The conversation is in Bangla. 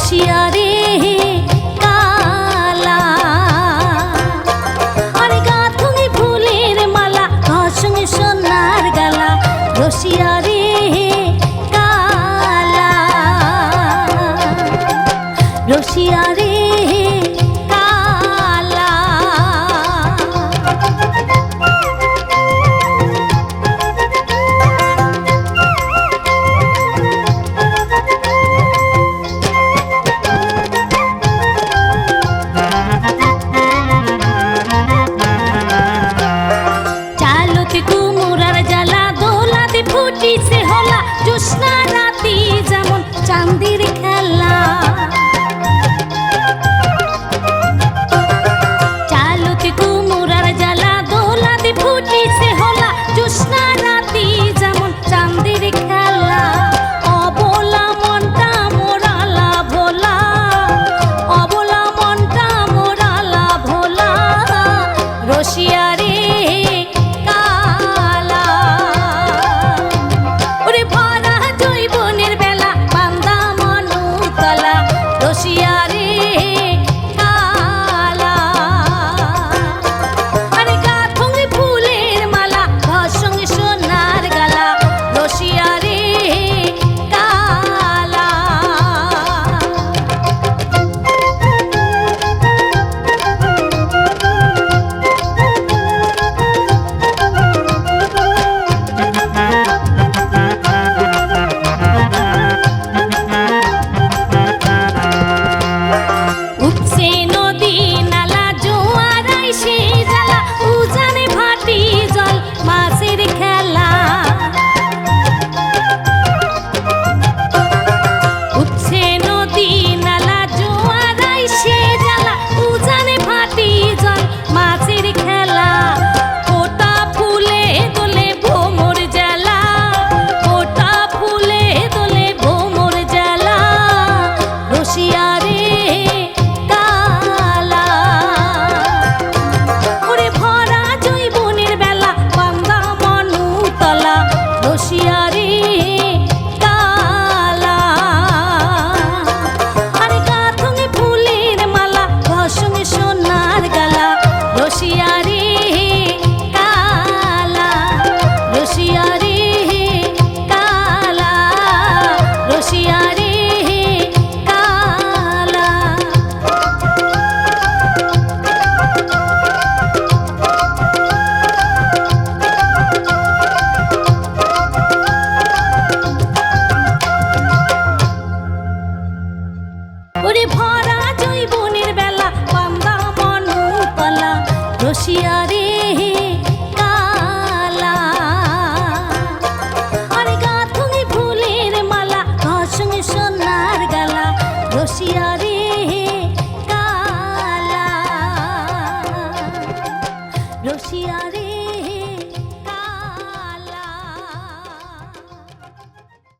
রসিয়া রে কালা আর গাথুনি ফুলের মালা সঙ্গে সোনার গালা রসিয়া রে কালা রসিয়া রে কালা ফুটিছে হলা জ্যোৎস্না রাতি যেমন চাঁদের খেলা চালতে কুমুরার জ্বালা দোলাতে ফুটিছে হলা জ্যোৎস্না রাতি যেমন চাঁদের খেলা অবলা মনটা মোরালা ভোলা অবলা মনটা মোরালা ভোলা রসিয়া রে রসিয়া রে কালা আরে গাথুনি ফুলের মালা সঙ্গে সোনার গালা রসিয়া রে কালা রসিয়া রে কালা আর গাথুনি ফুলের মালা সঙ্গে সোনার গালা রসিয়া রে কালা রসিয়া রে কালা রসিয়া রে কালা ওরে ভরা জৈবনের বেলা বান্দা মনুতলা রসিয়া রে